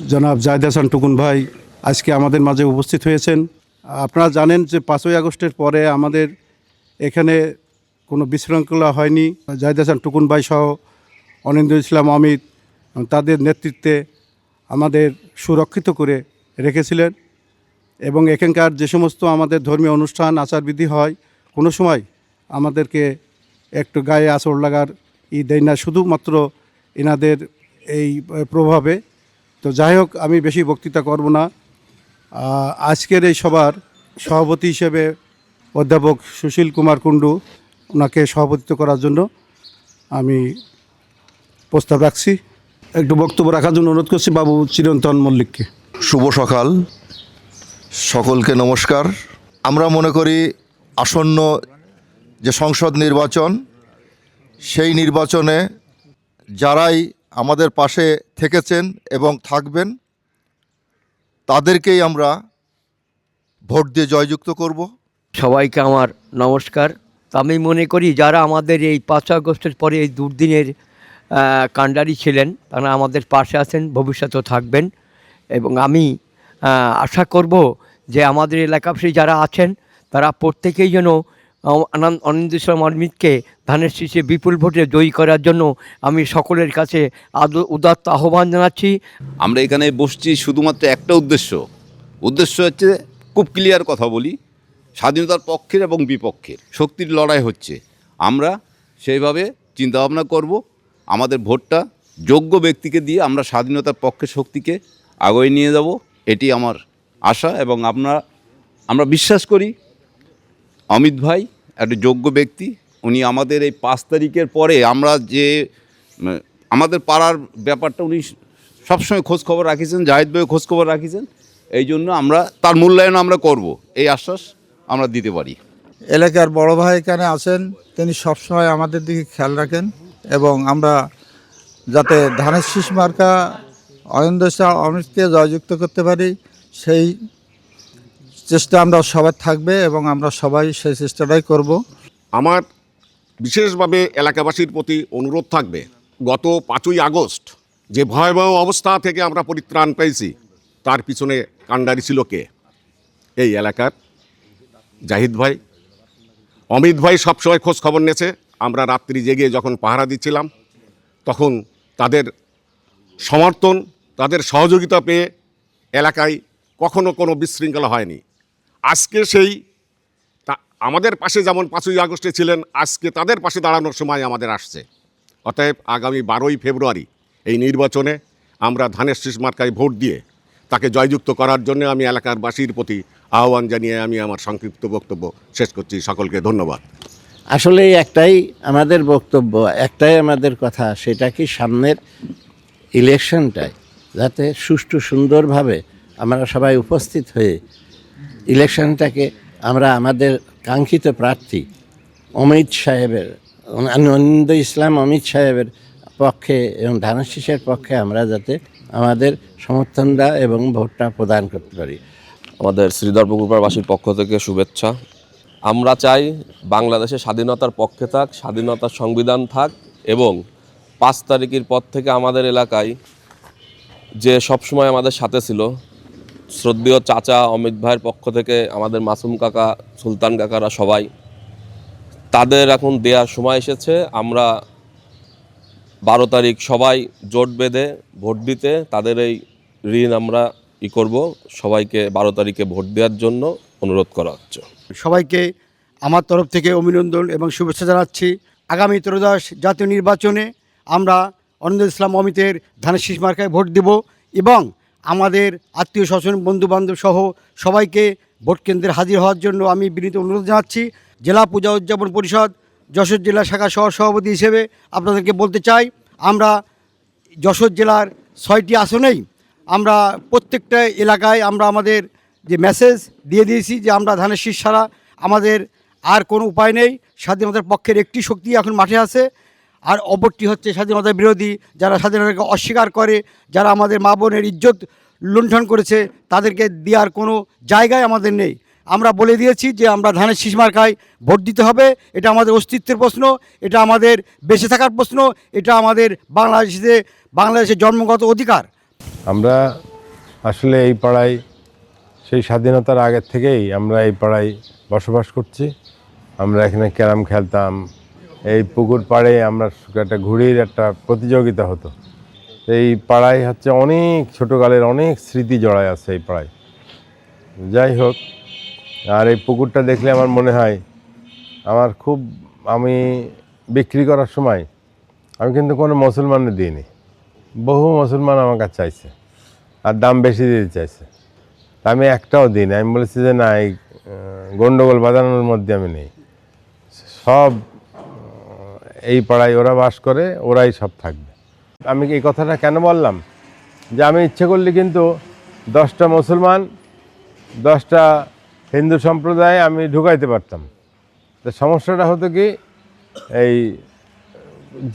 জনাব জাহিদ হাসান টুকুন ভাই আজকে আমাদের মাঝে উপস্থিত হয়েছেন। আপনারা জানেন যে 5ই আগস্টের পরে আমাদের এখানে কোনো বিশৃঙ্খলা হয়নি। জাহিদ হাসান টুকুন ভাই সহ অনিন্দ্য ইসলাম অমিত তাদের নেতৃত্বে আমাদের সুরক্ষিত করে রেখেছিলেন এবং এখানকার যে সমস্ত আমাদের ধর্মীয় অনুষ্ঠান আচারবিধি হয় কোনো সময় আমাদেরকে একটু গায়ে আঁচড় লাগার দেয় না, শুধুমাত্র এনাদের এই প্রভাবে। তো যাই হোক, আমি বেশি বক্তৃতা করব না। আজকের এই সভার সভাপতি হিসেবে অধ্যাপক সুশীল কুমার কুণ্ডু ওনাকে সভাপতিত্ব করার জন্য আমি প্রস্তাব রাখছি। একটু বক্তব্য রাখার জন্য অনুরোধ করছি বাবু চিরন্তন মল্লিককে। শুভ সকাল, সকলকে নমস্কার। আমরা মনে করি আসন্ন যে সংসদ নির্বাচন, সেই নির্বাচনে যারাই আমাদের পাশে থেকেছেন এবং থাকবেন তাদেরকেই আমরা ভোট দিয়ে জয়যুক্ত করব। সবাইকে আমার নমস্কার। তো আমি মনে করি যারা আমাদের এই 5 আগস্টের পরে এই দুর্দিনের কাণ্ডারি ছিলেন তারা আমাদের পাশে আছেন, ভবিষ্যতেও থাকবেন। এবং আমি আশা করব যে আমাদের এলাকাবাসী যারা আছেন তারা প্রত্যেকেই যেন অনিন্দ্য ইসলাম অমিতকে ধানের শীষে বিপুল ভোটে জয়ী করার জন্য আমি সকলের কাছে উদাত্ত আহ্বান জানাচ্ছি। আমরা এখানে বসছি শুধুমাত্র একটা উদ্দেশ্য হচ্ছে খুব ক্লিয়ার কথা বলি, স্বাধীনতার পক্ষের এবং বিপক্ষের শক্তির লড়াই হচ্ছে। আমরা সেইভাবে চিন্তাভাবনা করব, আমাদের ভোটটা যোগ্য ব্যক্তিকে দিয়ে আমরা স্বাধীনতার পক্ষের শক্তিকে আগুয়ে নিয়ে যাব, এটি আমার আশা। এবং আমরা বিশ্বাস করি অমিত ভাই একটা যোগ্য ব্যক্তি। উনি আমাদের এই 5 তারিখের পরে আমরা যে আমাদের পাড়ার ব্যাপারটা উনি সবসময় খোঁজখবর রাখিয়েছেন, জাহিদ ভাইও খোঁজখবর রাখিয়েছেন, এই জন্য আমরা তার মূল্যায়ন আমরা করব, এই আশ্বাস আমরা দিতে পারি। এলাকার বড় ভাই এখানে আছেন, তিনি সবসময় আমাদের দিকে খেয়াল রাখেন এবং আমরা যাতে ধানের শীষ মার্কা অনিন্দ্য ইসলাম অমিতকে জয়যুক্ত করতে পারি সেই চেষ্টা আমরা সবার থাকবে এবং আমরা সবাই সেই চেষ্টাটাই করব। আমার বিশেষভাবে এলাকাবাসীর প্রতি অনুরোধ থাকবে, গত 5ই আগস্ট যে ভয়াবহ অবস্থা থেকে আমরা পরিত্রাণ পেয়েছি তার পিছনে কাণ্ডারি ছিল কে? এই এলাকার জাহিদ ভাই। অমিত ভাই সবসময় খোঁজ খবর নিয়েছে। আমরা রাত্রি জেগে যখন পাহারা দিচ্ছিলাম তখন তাদের সমর্থন, তাদের সহযোগিতা পেয়ে এলাকায় কখনো কোনো বিশৃঙ্খলা হয়নি। আজকে সেই আমাদের পাশে যেমন 5ই আগস্টে ছিলেন, আজকে তাদের পাশে দাঁড়ানোর সময় আমাদের আসছে। অতএব আগামী 12ই ফেব্রুয়ারি এই নির্বাচনে আমরা ধানের শীষ মার্কায় ভোট দিয়ে তাকে জয়যুক্ত করার জন্য আমি এলাকার বাসীর প্রতি আহ্বান জানিয়ে আমি আমার সংক্ষিপ্ত বক্তব্য শেষ করছি। সকলকে ধন্যবাদ। আসলে একটাই আমাদের বক্তব্য, একটাই আমাদের কথা, সেটা কি সামনের ইলেকশনটায় যাতে সুষ্ঠু সুন্দরভাবে আমরা সবাই উপস্থিত হয়ে ইলেকশনটাকে আমরা আমাদের কাঙ্ক্ষিত প্রার্থী অমিত সাহেবের, অনিন্দ্য ইসলাম অমিত সাহেবের পক্ষে এবং ধানের শীষের পক্ষে আমরা যাতে আমাদের সমর্থনটা এবং ভোটটা প্রদান করতে পারি। আমাদের শ্রীধরপুকুরপাড়বাসীর পক্ষ থেকে শুভেচ্ছা। আমরা চাই বাংলাদেশে স্বাধীনতার পক্ষে থাক, স্বাধীনতার সংবিধান থাক এবং 5 তারিখের পর থেকে আমাদের এলাকায় যে সবসময় আমাদের সাথে ছিল শ্রদ্ধেয় চাচা অমিত ভাইয়ের পক্ষ থেকে আমাদের মাসুম কাকা, সুলতান কাকারা সবাই, তাদের এখন দেওয়ার সময় এসেছে। আমরা 12 তারিখ সবাই জোট বেঁধে ভোট দিতে তাদের এই ঋণ আমরা করব। সবাইকে 12 তারিখে ভোট দেওয়ার জন্য অনুরোধ করা হচ্ছে। সবাইকে আমার তরফ থেকে অভিনন্দন এবং শুভেচ্ছা জানাচ্ছি। আগামী ত্রয়োদশ জাতীয় নির্বাচনে আমরা অনিন্দ্য ইসলাম অমিতের ধানের শীষ মার্কায় ভোট দেব এবং আমাদের আত্মীয় স্বজন, বন্ধুবান্ধব সহ সবাইকে ভোট কেন্দ্রে হাজির হওয়ার জন্য আমি বিনীত অনুরোধ জানাচ্ছি। জেলা পূজা উদযাপন পরিষদ যশোর জেলা শাখা সভাপতি হিসেবে আপনাদেরকে বলতে চাই, আমরা যশোর জেলার 6টি আসনেই আমরা প্রত্যেকটা এলাকায় আমরা আমাদের যে মেসেজ দিয়ে দিয়েছি যে আমরা ধানের শীষ ছাড়া আমাদের আর কোনো উপায় নেই। স্বাধীনতার পক্ষের একটি শক্তি এখন মাঠে আছে, আর অপরটি হচ্ছে স্বাধীনতা বিরোধী, যারা স্বাধীনতাকে অস্বীকার করে, যারা আমাদের মা বোনের ইজ্জত লুণ্ঠন করেছে, তাদেরকে দেওয়ার কোনো জায়গায় আমাদের নেই। আমরা বলে দিয়েছি যে আমরা ধানের শীষ মার্কায় ভোট দিতে হবে। এটা আমাদের অস্তিত্বের প্রশ্ন, এটা আমাদের বেঁচে থাকার প্রশ্ন, এটা আমাদের বাংলাদেশের জন্মগত অধিকার। আমরা আসলে এই পাড়ায় সেই স্বাধীনতার আগের থেকেই আমরা এই পাড়ায় বসবাস করছি। আমরা এখানে ক্যারাম খেলতাম। এই পুকুর পাড়ে আমরা একটা ঘুড়ির একটা প্রতিযোগিতা হতো। এই পাড়ায় হচ্ছে অনেক ছোটোকালের অনেক স্মৃতি জড়ায় আছে এই পাড়ায়। যাই হোক, আর এই পুকুরটা দেখলে আমার মনে হয় আমি বিক্রি করার সময় আমি কিন্তু কোনো মুসলমানের দিইনি, বহু মুসলমান আমার কাছে চাইছে আর দাম বেশি দিতে চাইছে, তা আমি একটাও দিইনি। আমি বলেছি যে না, এই গণ্ডগোল বাঁধানোর মধ্যে আমি নেই। সব এই পাড়ায় ওরা বাস করে, ওরাই সব থাকবে। আমি এই কথাটা কেন বললাম, যে আমি ইচ্ছে করলে কিন্তু 10টা মুসলমান 10টা হিন্দু সম্প্রদায় আমি ঢুকাইতে পারতাম। তো সমস্যাটা হতো কি, এই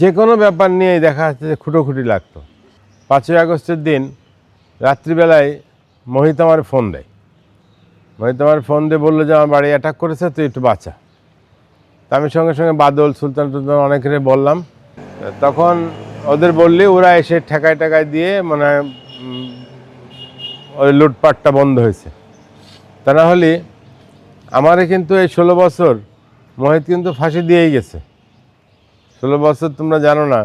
যে কোনো ব্যাপার নিয়েই দেখা যাচ্ছে যে খুঁটোখুটি লাগতো। 5ই আগস্টের দিন রাত্রিবেলায় মোহিত আমার ফোন দেয়। মোহিত আমার ফোন দিয়ে বললো যে আমার বাড়ি অ্যাটাক করেছে, তুই একটু বাঁচা। তা আমি সঙ্গে সঙ্গে বাদল, সুলতান টুলতান অনেকের বললাম। তখন ওদের বললে ওরা এসে ঠেকায় দিয়ে মানে ওই লুটপাটটা বন্ধ হয়েছে। তা না হলে আমারে কিন্তু এই 16 বছর মোহিত কিন্তু ফাঁসি দিয়েই গেছে। 16 বছর তোমরা জানো না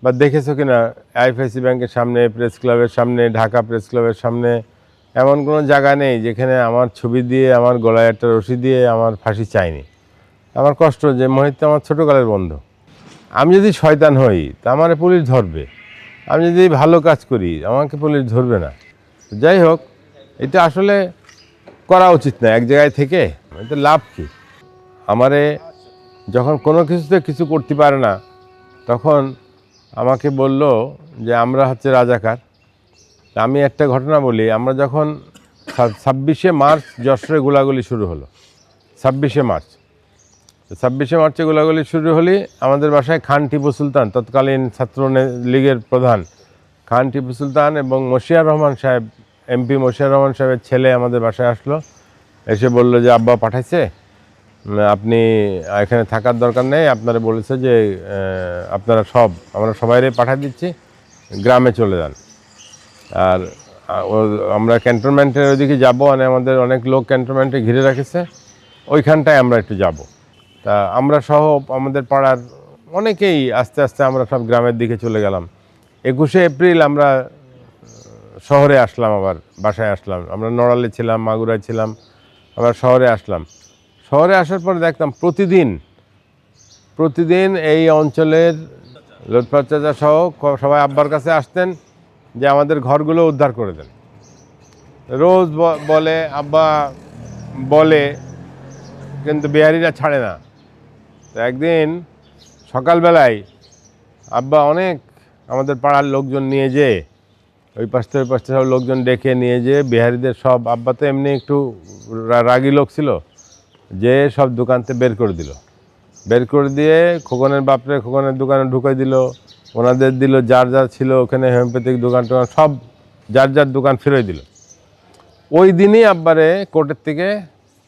বা দেখেছো কি না, আইএফআইসি ব্যাংকের সামনে, প্রেস ক্লাবের সামনে, ঢাকা প্রেস ক্লাবের সামনে এমন কোনো জায়গা নেই যেখানে আমার ছবি দিয়ে, আমার গলায় একটা রশি দিয়ে আমার ফাঁসি চাইনি। আমার কষ্ট যে মোহিত আমার ছোটোকালের বন্ধু। আমি যদি শয়তান হই তা আমারে পুলিশ ধরবে, আমি যদি ভালো কাজ করি আমাকে পুলিশ ধরবে না। যাই হোক, এটা আসলে করা উচিত না এক জায়গায় থেকে, এতে লাভ কী? আমারে যখন কোনো কিছুতে কিছু করতে পারে না, তখন আমাকে বলল যে আমরা হচ্ছে রাজাকার। আমি একটা ঘটনা বলি, আমরা যখন 26শে মার্চ যশোরে গোলাগুলি শুরু হলো, 26শে মার্চ 26শে মার্চে গোলাগুলি শুরু হলে আমাদের বাসায় খান টিপু সুলতান, তৎকালীন ছাত্র লীগের প্রধান খান টিপু সুলতান এবং মশিয়ার রহমান সাহেব, এমপি মশিয়ার রহমান সাহেবের ছেলে আমাদের বাসায় আসলো। এসে বলল যে আব্বা পাঠাইছে, আপনি এখানে থাকার দরকার নেই, আপনারা বলেছে যে আমরা সবাইরে পাঠিয়ে দিচ্ছি, গ্রামে চলে যান। আর আমরা ক্যান্টনমেন্টের ওইদিকে যাবো, মানে আমাদের অনেক লোক ক্যান্টনমেন্টে ঘিরে রেখেছে, ওইখানটায় আমরা একটু যাব। তা আমরা সহ আমাদের পাড়ার অনেকেই আস্তে আস্তে আমরা সব গ্রামের দিকে চলে গেলাম। 21শে এপ্রিল আমরা শহরে আসলাম, আবার বাসায় আসলাম। আমরা নড়ালে ছিলাম, মাগুরায় ছিলাম, আবার শহরে আসলাম। শহরে আসার পর দেখতাম প্রতিদিন এই অঞ্চলের লুটপাট চাচা সহ সবাই আব্বার কাছে আসতেন যে আমাদের ঘরগুলো উদ্ধার করে দেন। রোজ বলে, আব্বা বলে, কিন্তু বিহারিরা ছাড়ে না। তো একদিন সকালবেলায় আব্বা অনেক আমাদের পাড়ার লোকজন নিয়ে যেয়ে ওই পাশে সব লোকজন ডেকে নিয়ে যেয়ে বিহারিদের সব, আব্বা তো এমনি একটু রাগী লোক ছিল, যে সব দোকানতে বের করে দিয়ে খোকনের বাপরে খোকনের দোকানে ঢুকাই দিল, ওনাদের দিল, যার ছিল ওখানে হোমিওপ্যাথিক দোকান সব যার দোকান ফিরিয়ে দিল। ওই দিনই আব্বারে কোর্টের থেকে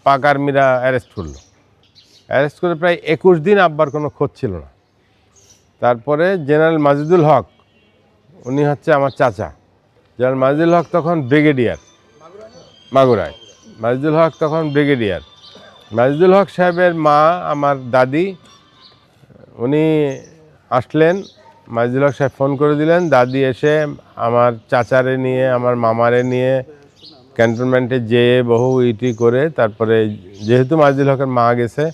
পাক আর্মিরা অ্যারেস্ট করে প্রায় 21 দিন আব্বার কোনো খোঁজ ছিল না। তারপরে জেনারেল মাজিদুল হক, উনি হচ্ছে আমার চাচা। জেনারেল মাজিদুল হক তখন ব্রিগেডিয়ার, মাগুরায়। মাজিদুল হক তখন ব্রিগেডিয়ার। মাজিদুল হক সাহেবের মা আমার দাদি, উনি আসলেন। মাজিদুল হক সাহেব ফোন করে দিলেন, দাদি এসে আমার চাচারে নিয়ে, আমার মামারে নিয়ে ক্যান্টনমেন্টে যেয়ে বহু ইটি করে, তারপরে যেহেতু মাজিদুল হকের মা গেছে,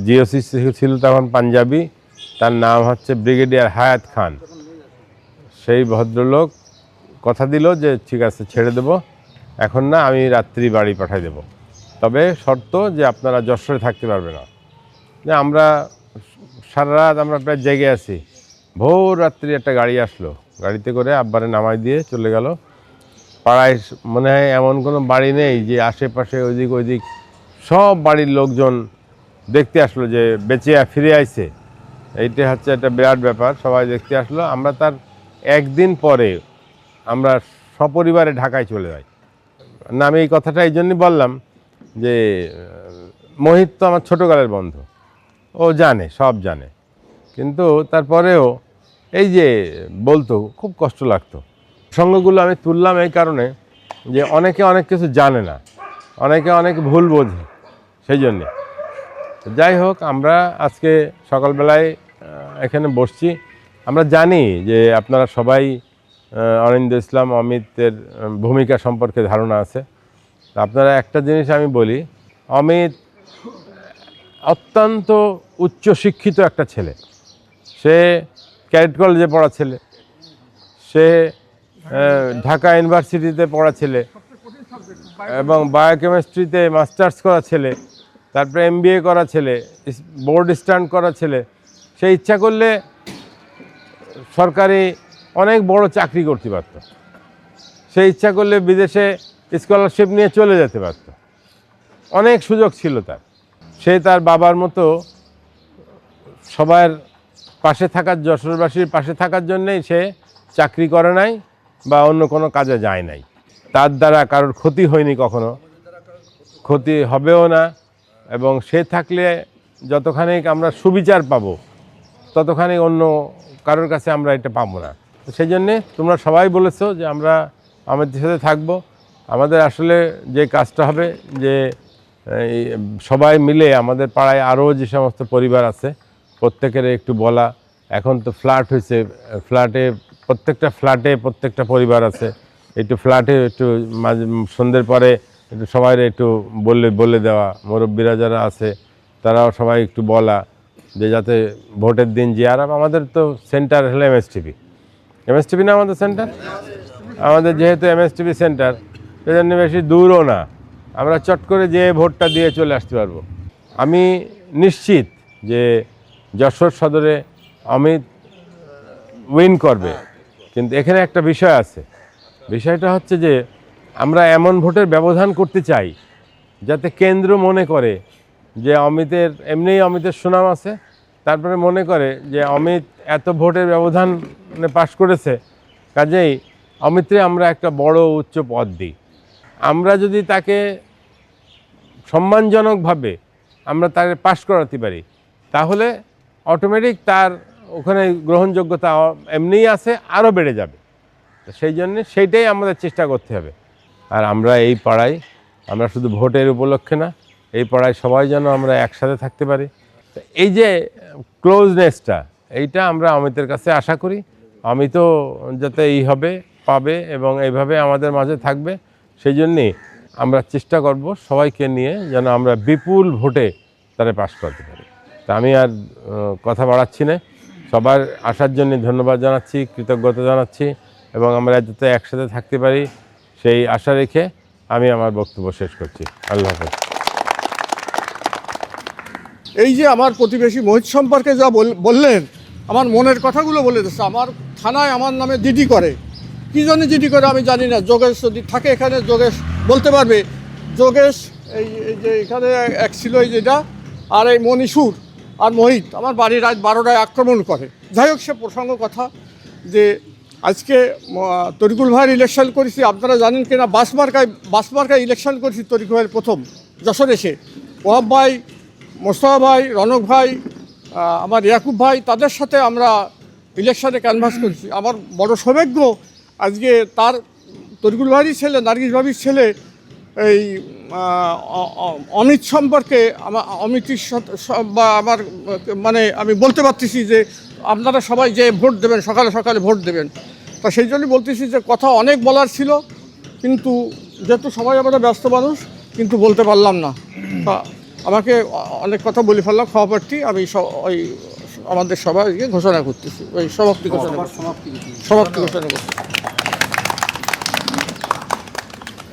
জিওসি ছিল তখন পাঞ্জাবি, তার নাম হচ্ছে ব্রিগেডিয়ার হায়াত খান। সেই ভদ্রলোক কথা দিল যে ঠিক আছে ছেড়ে দেব, এখন না, আমি রাত্রি বাড়ি পাঠিয়ে দেব, তবে শর্ত যে আপনারা যশোরে থাকতে পারবে না। যে আমরা সারা রাত আমরা প্রায় জেগে আছি। ভোর রাত্রি একটা গাড়ি আসলো, গাড়িতে করে আব্বারে নামাই দিয়ে চলে গেল। পাড়ায় মনে হয় এমন কোনো বাড়ি নেই যে আশেপাশে ওইদিক সব বাড়ির লোকজন দেখতে আসলো যে বেঁচে ফিরে আইছে। এইটা হচ্ছে একটা বিরাট ব্যাপার, সবাই দেখতে আসলো। আমরা তার একদিন পরে আমরা সপরিবারে ঢাকায় চলে যাই। না, আমি এই কথাটা এই জন্যই বললাম যে মোহিত তো আমার ছোটোকালের বন্ধু, ও জানে, সব জানে, কিন্তু তারপরেও এই যে বলতো খুব কষ্ট লাগতো। প্রসঙ্গগুলো আমি তুললাম এই কারণে যে অনেকে অনেক কিছু জানে না, অনেকে অনেক ভুল বোঝে। সেই জন্যে যাই হোক, আমরা আজকে সকালবেলায় এখানে বসছি। আমরা জানি যে আপনারা সবাই অনিন্দ্য ইসলাম অমিতের ভূমিকা সম্পর্কে ধারণা আছে। আপনারা একটা জিনিস আমি বলি, অমিত অত্যন্ত উচ্চশিক্ষিত একটা ছেলে। সে ক্যাডেট কলেজে পড়া ছেলে, সে ঢাকা ইউনিভার্সিটিতে পড়া ছেলে এবং বায়োকেমিস্ট্রিতে মাস্টার্স করা ছেলে, তারপরে MBA করা ছেলে, বোর্ড স্ট্যান্ড করা ছেলে। সে ইচ্ছা করলে সরকারি অনেক বড় চাকরি করতে পারত, সে ইচ্ছা করলে বিদেশে স্কলারশিপ নিয়ে চলে যেতে পারত, অনেক সুযোগ ছিল তার। সে তার বাবার মতো সবার পাশে থাকার, যশোরবাসীর পাশে থাকার জন্যেই সে চাকরি করে নাই বা অন্য কোনো কাজে যায় নাই। তার দ্বারা কারোর ক্ষতি হয়নি, কখনো ক্ষতি হবেও না। এবং সে থাকলে যতখানি আমরা সুবিচার পাবো, ততখানি অন্য কারোর কাছে আমরা এটা পাবো না। সেই জন্যে তোমরা সবাই বলেছো যে আমরা আমাদের সাথে থাকবো। আমাদের আসলে যে কাজটা হবে যে সবাই মিলে আমাদের পাড়ায় আরও যে সমস্ত পরিবার আছে প্রত্যেকের একটু বলা। এখন তো ফ্ল্যাট হয়েছে, ফ্ল্যাটে প্রত্যেকটা ফ্ল্যাটে প্রত্যেকটা পরিবার আছে। একটু ফ্ল্যাটে একটু মাঝে সন্ধ্যের পরে একটু সবাই একটু বলে দেওয়া, মুরব্বীরা যারা আছে তারাও সবাই একটু বলা যে যাতে ভোটের দিন যে আর আমাদের তো সেন্টার হলো এমএসটিভি না আমাদের সেন্টার। আমাদের যেহেতু এমএসটিভি সেন্টার, সেজন্য বেশি দূরও না, আমরা চট করে যেয়ে ভোটটা দিয়ে চলে আসতে পারবো। আমি নিশ্চিত যে যশোর সদরে অমিত উইন করবে। কিন্তু এখানে একটা বিষয় আছে, বিষয়টা হচ্ছে যে আমরা এমন ভোটের ব্যবধান করতে চাই যাতে কেন্দ্র মনে করে যে অমিতের সুনাম আছে, তারপরে মনে করে যে অমিত এত ভোটের ব্যবধানে পাশ করেছে, কাজেই অমিতরে আমরা একটা বড় উচ্চ পদ দিই। আমরা যদি তাকে সম্মানজনকভাবে আমরা তাকে পাশ করাতে পারি, তাহলে অটোমেটিক তার ওখানে গ্রহণযোগ্যতা এমনিই আছে, আরও বেড়ে যাবে। সেই জন্যে সেইটাই আমাদের চেষ্টা করতে হবে। আর আমরা এই পাড়ায়, আমরা শুধু ভোটের উপলক্ষে না, এই পাড়ায় সবাই যেন আমরা একসাথে থাকতে পারি। এই যে ক্লোজনেসটা, এইটা আমরা অমিতের কাছে আশা করি। অমিতও যাতে পাবে এবং এইভাবে আমাদের মাঝে থাকবে, সেই জন্যে আমরা চেষ্টা করব সবাইকে নিয়ে যেন আমরা বিপুল ভোটে তারা পাশ করতে পারি। তা আমি আর কথা বাড়াচ্ছি না, সবার আসার জন্য ধন্যবাদ জানাচ্ছি, কৃতজ্ঞতা জানাচ্ছি এবং আমরা যাতে একসাথে থাকতে পারি সেই আশা রেখে আমি আমার বক্তব্য শেষ করছি। আল্লাহ হাফেজ। এই যে আমার প্রতিবেশী মহিত সম্পর্কে যা বললেন, আমার মনের কথাগুলো বলে দিচ্ছে। আমার থানায় আমার নামে জিডি করে, কী জন্য জিডি করে আমি জানি না। যোগেশ যদি থাকে এখানে, যোগেশ বলতে পারবে। যোগেশ এই যে এখানে এক ছিল এই যেটা, আর এই মনীষুর আর মোহিত আমার বাড়ি রাত 12টায় আক্রমণ করে। যাই হোক, সে প্রসঙ্গ কথা যে আজকে তরিকুল ভাইয়ের ইলেকশন করেছি, আপনারা জানেন কিনা, বাসমার্কায় ইলেকশন করেছি তরিকুল ভাইয়ের প্রথম যশোর এসে। ওহাব ভাই, মোস্তফা ভাই, রনক ভাই, আমার ইয়াকুব ভাই, তাদের সাথে আমরা ইলেকশনে ক্যানভাস করেছি। আমার বড় সৌভাগ্য আজকে তার তরিকুল ভাইয়েরই ছেলে, নার্গিস ভাবির ছেলে, এই অমিত সম্পর্কে অমিতের বা আমার মানে আমি বলতে পারতেছি যে আপনারা সবাই যে ভোট দেবেন, সকালে সকালে ভোট দেবেন। তা সেই জন্যই বলতেছি যে কথা অনেক বলার ছিল, কিন্তু যেহেতু সবাই আমরা ব্যস্ত মানুষ, কিন্তু বলতে পারলাম না। তা আমাকে অনেক কথা বলে ফেললাম, ক্ষমাপ্রার্থী। আমি ওই আমাদের সবাইকে ঘোষণা করতেছি, ওই সমাপ্তি ঘোষণা করছি।